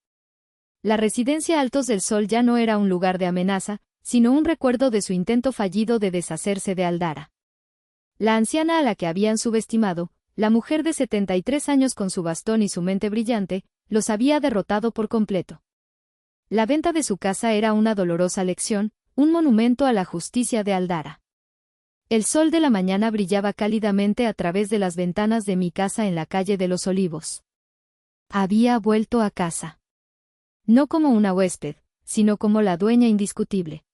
La residencia Altos del Sol ya no era un lugar de amenaza, sino un recuerdo de su intento fallido de deshacerse de Aldara. La anciana a la que habían subestimado, la mujer de 73 años con su bastón y su mente brillante, los había derrotado por completo. La venta de su casa era una dolorosa lección, un monumento a la justicia de Aldara. El sol de la mañana brillaba cálidamente a través de las ventanas de mi casa en la calle de los Olivos. Había vuelto a casa. No como una huésped, sino como la dueña indiscutible.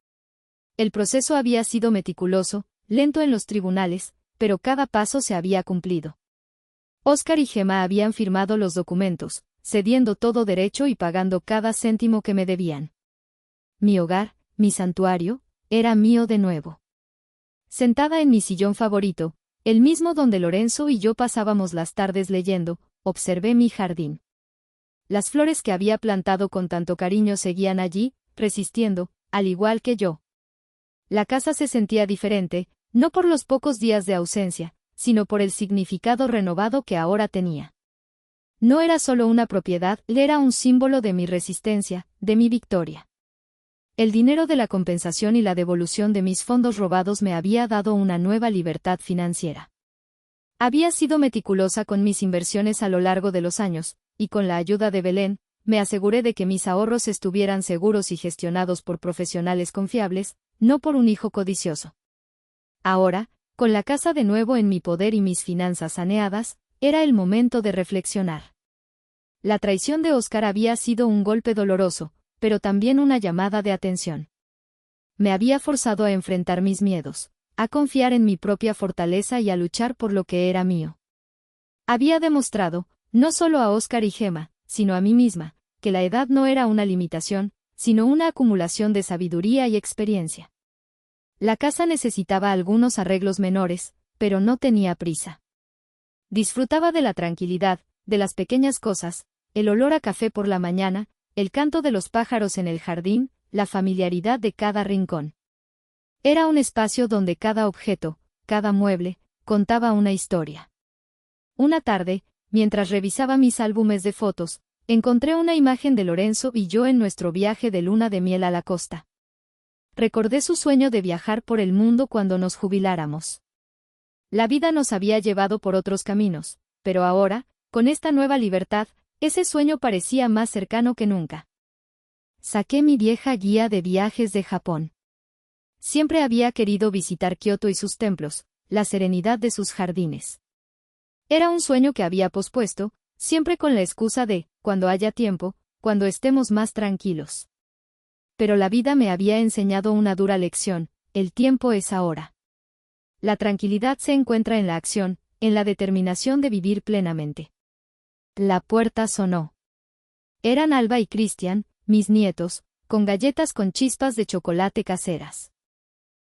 El proceso había sido meticuloso, lento en los tribunales, pero cada paso se había cumplido. Óscar y Gemma habían firmado los documentos, cediendo todo derecho y pagando cada céntimo que me debían. Mi hogar, mi santuario, era mío de nuevo. Sentada en mi sillón favorito, el mismo donde Lorenzo y yo pasábamos las tardes leyendo, observé mi jardín. Las flores que había plantado con tanto cariño seguían allí, resistiendo, al igual que yo. La casa se sentía diferente, no por los pocos días de ausencia, sino por el significado renovado que ahora tenía. No era solo una propiedad, era un símbolo de mi resistencia, de mi victoria. El dinero de la compensación y la devolución de mis fondos robados me había dado una nueva libertad financiera. Había sido meticulosa con mis inversiones a lo largo de los años, y con la ayuda de Belén, me aseguré de que mis ahorros estuvieran seguros y gestionados por profesionales confiables, no por un hijo codicioso. Ahora, con la casa de nuevo en mi poder y mis finanzas saneadas, era el momento de reflexionar. La traición de Óscar había sido un golpe doloroso, pero también una llamada de atención. Me había forzado a enfrentar mis miedos, a confiar en mi propia fortaleza y a luchar por lo que era mío. Había demostrado, no solo a Óscar y Gemma, sino a mí misma, que la edad no era una limitación, sino una acumulación de sabiduría y experiencia. La casa necesitaba algunos arreglos menores, pero no tenía prisa. Disfrutaba de la tranquilidad, de las pequeñas cosas, el olor a café por la mañana, el canto de los pájaros en el jardín, la familiaridad de cada rincón. Era un espacio donde cada objeto, cada mueble, contaba una historia. Una tarde, mientras revisaba mis álbumes de fotos, encontré una imagen de Lorenzo y yo en nuestro viaje de luna de miel a la costa. Recordé su sueño de viajar por el mundo cuando nos jubiláramos. La vida nos había llevado por otros caminos, pero ahora, con esta nueva libertad, ese sueño parecía más cercano que nunca. Saqué mi vieja guía de viajes de Japón. Siempre había querido visitar Kioto y sus templos, la serenidad de sus jardines. Era un sueño que había pospuesto, siempre con la excusa de, cuando haya tiempo, cuando estemos más tranquilos. Pero la vida me había enseñado una dura lección: el tiempo es ahora. La tranquilidad se encuentra en la acción, en la determinación de vivir plenamente. La puerta sonó. Eran Alba y Cristian, mis nietos, con galletas con chispas de chocolate caseras.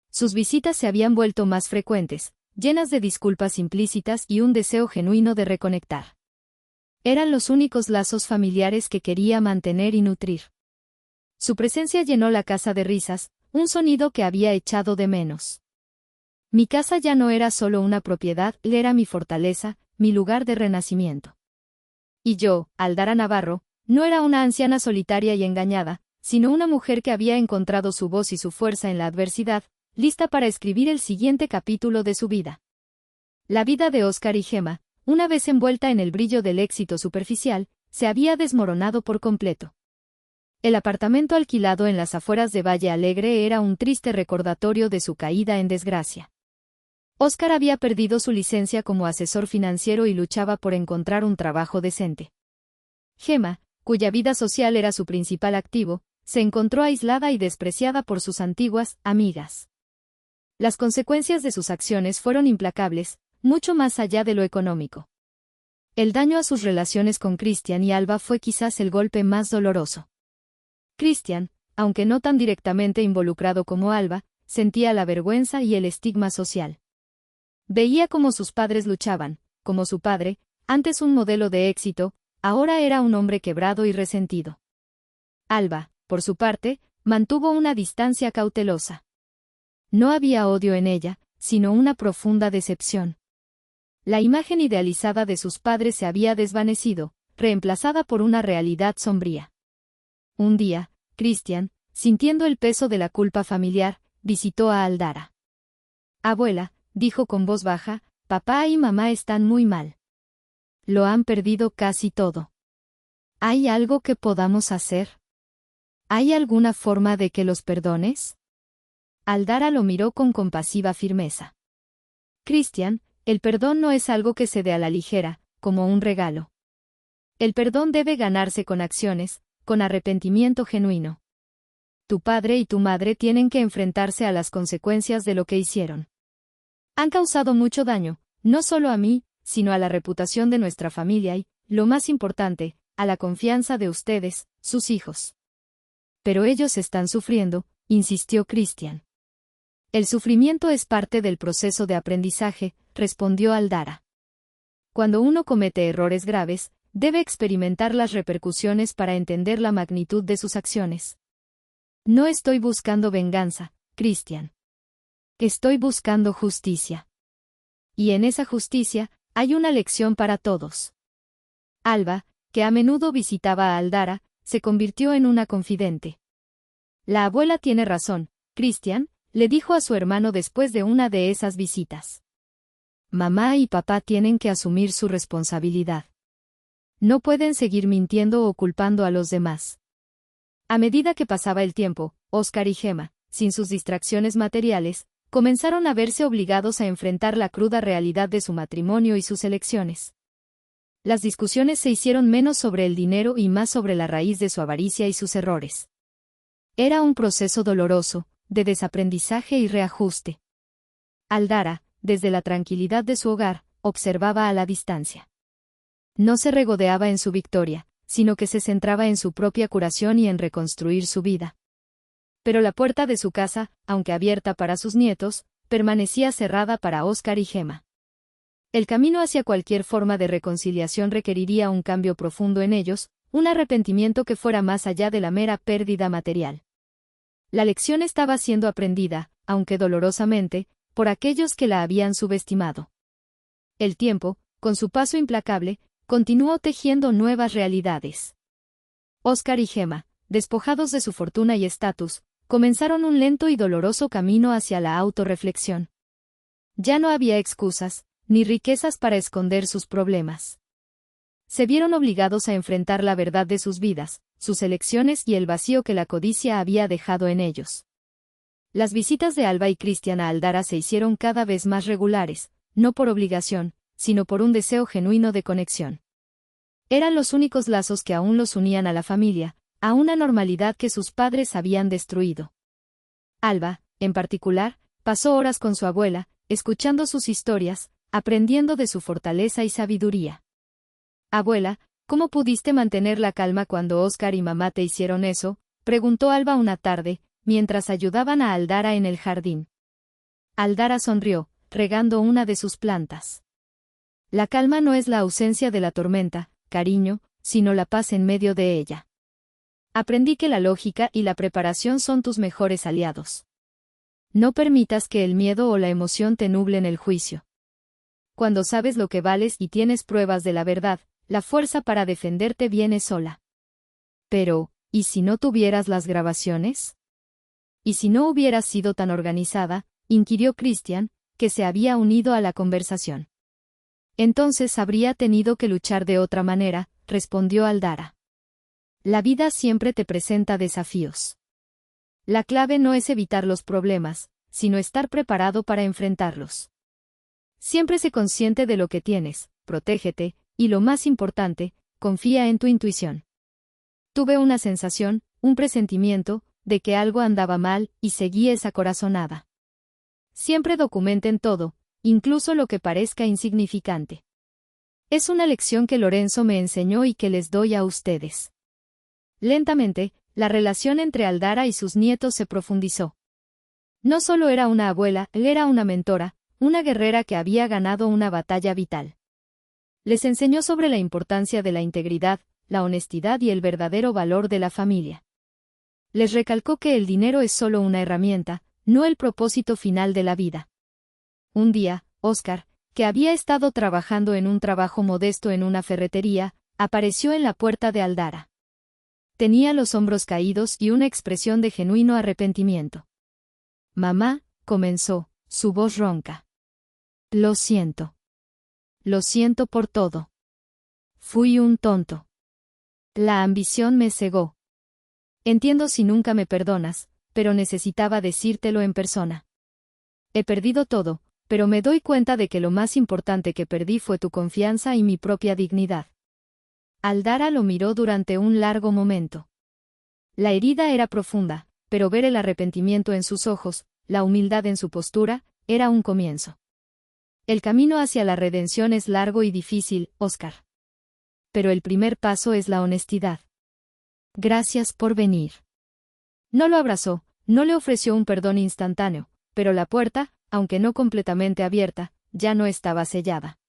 Sus visitas se habían vuelto más frecuentes, llenas de disculpas implícitas y un deseo genuino de reconectar. Eran los únicos lazos familiares que quería mantener y nutrir. Su presencia llenó la casa de risas, un sonido que había echado de menos. Mi casa ya no era solo una propiedad, era mi fortaleza, mi lugar de renacimiento. Y yo, Aldara Navarro, no era una anciana solitaria y engañada, sino una mujer que había encontrado su voz y su fuerza en la adversidad, lista para escribir el siguiente capítulo de su vida. La vida de Óscar y Gemma, una vez envuelta en el brillo del éxito superficial, se había desmoronado por completo. El apartamento alquilado en las afueras de Valle Alegre era un triste recordatorio de su caída en desgracia. Óscar había perdido su licencia como asesor financiero y luchaba por encontrar un trabajo decente. Gemma, cuya vida social era su principal activo, se encontró aislada y despreciada por sus antiguas amigas. Las consecuencias de sus acciones fueron implacables, mucho más allá de lo económico. El daño a sus relaciones con Cristian y Alba fue quizás el golpe más doloroso. Cristian, aunque no tan directamente involucrado como Alba, sentía la vergüenza y el estigma social. Veía cómo sus padres luchaban, como su padre, antes un modelo de éxito, ahora era un hombre quebrado y resentido. Alba, por su parte, mantuvo una distancia cautelosa. No había odio en ella, sino una profunda decepción. La imagen idealizada de sus padres se había desvanecido, reemplazada por una realidad sombría. Un día, Cristian, sintiendo el peso de la culpa familiar, visitó a Aldara. «Abuela», dijo con voz baja, «papá y mamá están muy mal. Lo han perdido casi todo. ¿Hay algo que podamos hacer? ¿Hay alguna forma de que los perdones?» Aldara lo miró con compasiva firmeza. «Cristian, el perdón no es algo que se dé a la ligera, como un regalo. El perdón debe ganarse con acciones, con arrepentimiento genuino. Tu padre y tu madre tienen que enfrentarse a las consecuencias de lo que hicieron. Han causado mucho daño, no solo a mí, sino a la reputación de nuestra familia y, lo más importante, a la confianza de ustedes, sus hijos. Pero ellos están sufriendo», insistió Cristian. «El sufrimiento es parte del proceso de aprendizaje», respondió Aldara. «Cuando uno comete errores graves, debe experimentar las repercusiones para entender la magnitud de sus acciones. No estoy buscando venganza, Cristian. Estoy buscando justicia. Y en esa justicia, hay una lección para todos». Alba, que a menudo visitaba a Aldara, se convirtió en una confidente. «La abuela tiene razón, Cristian», le dijo a su hermano después de una de esas visitas. «Mamá y papá tienen que asumir su responsabilidad. No pueden seguir mintiendo o culpando a los demás». A medida que pasaba el tiempo, Óscar y Gemma, sin sus distracciones materiales, comenzaron a verse obligados a enfrentar la cruda realidad de su matrimonio y sus elecciones. Las discusiones se hicieron menos sobre el dinero y más sobre la raíz de su avaricia y sus errores. Era un proceso doloroso, de desaprendizaje y reajuste. Aldara, desde la tranquilidad de su hogar, observaba a la distancia. No se regodeaba en su victoria, sino que se centraba en su propia curación y en reconstruir su vida. Pero la puerta de su casa, aunque abierta para sus nietos, permanecía cerrada para Óscar y Gemma. El camino hacia cualquier forma de reconciliación requeriría un cambio profundo en ellos, un arrepentimiento que fuera más allá de la mera pérdida material. La lección estaba siendo aprendida, aunque dolorosamente, por aquellos que la habían subestimado. El tiempo, con su paso implacable, continuó tejiendo nuevas realidades. Óscar y Gemma, despojados de su fortuna y estatus, comenzaron un lento y doloroso camino hacia la autorreflexión. Ya no había excusas, ni riquezas para esconder sus problemas. Se vieron obligados a enfrentar la verdad de sus vidas, sus elecciones y el vacío que la codicia había dejado en ellos. Las visitas de Alba y Cristian a Aldara se hicieron cada vez más regulares, no por obligación, sino por un deseo genuino de conexión. Eran los únicos lazos que aún los unían a la familia, a una normalidad que sus padres habían destruido. Alba, en particular, pasó horas con su abuela, escuchando sus historias, aprendiendo de su fortaleza y sabiduría. «Abuela, ¿Cómo pudiste mantener la calma cuando Oscar y mamá te hicieron eso?, preguntó Alba una tarde, mientras ayudaban a Aldara en el jardín. Aldara sonrió, regando una de sus plantas. La calma no es la ausencia de la tormenta, cariño, sino la paz en medio de ella. Aprendí que la lógica y la preparación son tus mejores aliados. No permitas que el miedo o la emoción te nublen el juicio. Cuando sabes lo que vales y tienes pruebas de la verdad, la fuerza para defenderte viene sola. Pero, ¿y si no tuvieras las grabaciones? ¿Y si no hubieras sido tan organizada?, inquirió Christian, que se había unido a la conversación. Entonces habría tenido que luchar de otra manera, respondió Aldara. La vida siempre te presenta desafíos. La clave no es evitar los problemas, sino estar preparado para enfrentarlos. Siempre sé consciente de lo que tienes, protégete, y lo más importante, confía en tu intuición. Tuve una sensación, un presentimiento, de que algo andaba mal, y seguí esa corazonada. Siempre documenten todo, incluso lo que parezca insignificante. Es una lección que Lorenzo me enseñó y que les doy a ustedes. Lentamente, la relación entre Aldara y sus nietos se profundizó. No solo era una abuela, era una mentora, una guerrera que había ganado una batalla vital. Les enseñó sobre la importancia de la integridad, la honestidad y el verdadero valor de la familia. Les recalcó que el dinero es solo una herramienta, no el propósito final de la vida. Un día, Oscar, que había estado trabajando en un trabajo modesto en una ferretería, apareció en la puerta de Aldara. Tenía los hombros caídos y una expresión de genuino arrepentimiento. Mamá, comenzó, su voz ronca. Lo siento. Lo siento por todo. Fui un tonto. La ambición me cegó. Entiendo si nunca me perdonas, pero necesitaba decírtelo en persona. He perdido todo, pero me doy cuenta de que lo más importante que perdí fue tu confianza y mi propia dignidad. Aldara lo miró durante un largo momento. La herida era profunda, pero ver el arrepentimiento en sus ojos, la humildad en su postura, era un comienzo. El camino hacia la redención es largo y difícil, Oscar. Pero el primer paso es la honestidad. Gracias por venir. No lo abrazó, no le ofreció un perdón instantáneo, pero la puerta, aunque no completamente abierta, ya no estaba sellada.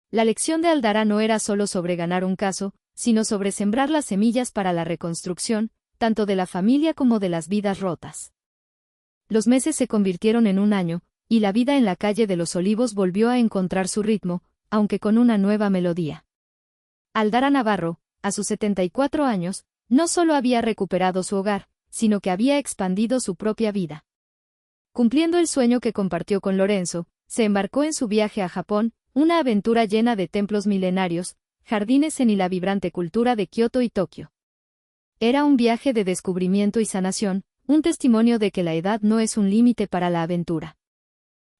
La lección de Aldara no era solo sobre ganar un caso, sino sobre sembrar las semillas para la reconstrucción, tanto de la familia como de las vidas rotas. Los meses se convirtieron en un año, y la vida en la calle de los Olivos volvió a encontrar su ritmo, aunque con una nueva melodía. Aldara Navarro, a sus 74 años, no solo había recuperado su hogar, sino que había expandido su propia vida. Cumpliendo el sueño que compartió con Lorenzo, se embarcó en su viaje a Japón, una aventura llena de templos milenarios, jardines zen y la vibrante cultura de Kioto y Tokio. Era un viaje de descubrimiento y sanación, un testimonio de que la edad no es un límite para la aventura.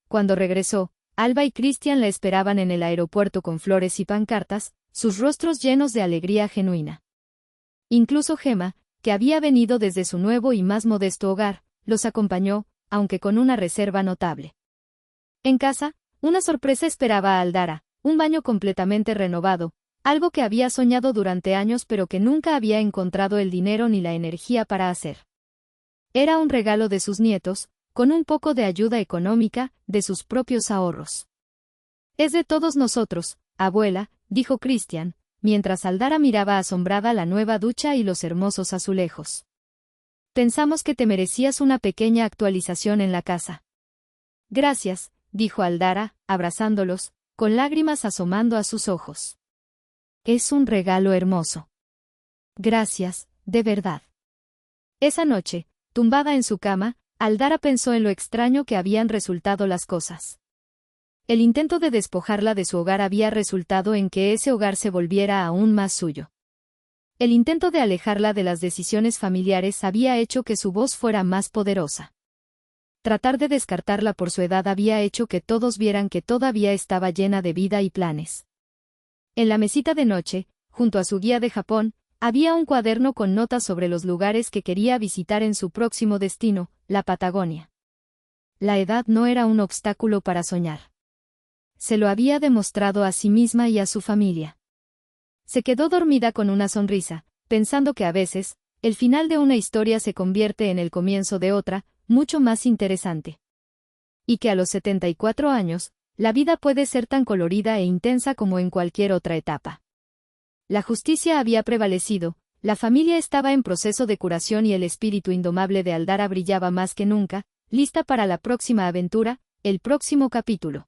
Cuando regresó, Alba y Christian la esperaban en el aeropuerto con flores y pancartas, sus rostros llenos de alegría genuina. Incluso Gemma, que había venido desde su nuevo y más modesto hogar, los acompañó, aunque con una reserva notable. En casa, una sorpresa esperaba a Aldara, un baño completamente renovado, algo que había soñado durante años pero que nunca había encontrado el dinero ni la energía para hacer. Era un regalo de sus nietos, con un poco de ayuda económica, de sus propios ahorros. Es de todos nosotros, abuela, dijo Christian, mientras Aldara miraba asombrada la nueva ducha y los hermosos azulejos. Pensamos que te merecías una pequeña actualización en la casa. Gracias, dijo Aldara, abrazándolos, con lágrimas asomando a sus ojos. Es un regalo hermoso. Gracias, de verdad. Esa noche, tumbada en su cama, Aldara pensó en lo extraño que habían resultado las cosas. El intento de despojarla de su hogar había resultado en que ese hogar se volviera aún más suyo. El intento de alejarla de las decisiones familiares había hecho que su voz fuera más poderosa. Tratar de descartarla por su edad había hecho que todos vieran que todavía estaba llena de vida y planes. En la mesita de noche, junto a su guía de Japón, había un cuaderno con notas sobre los lugares que quería visitar en su próximo destino, la Patagonia. La edad no era un obstáculo para soñar. Se lo había demostrado a sí misma y a su familia. Se quedó dormida con una sonrisa, pensando que a veces, el final de una historia se convierte en el comienzo de otra, mucho más interesante. Y que a los 74 años, la vida puede ser tan colorida e intensa como en cualquier otra etapa. La justicia había prevalecido, la familia estaba en proceso de curación y el espíritu indomable de Aldara brillaba más que nunca, lista para la próxima aventura, el próximo capítulo.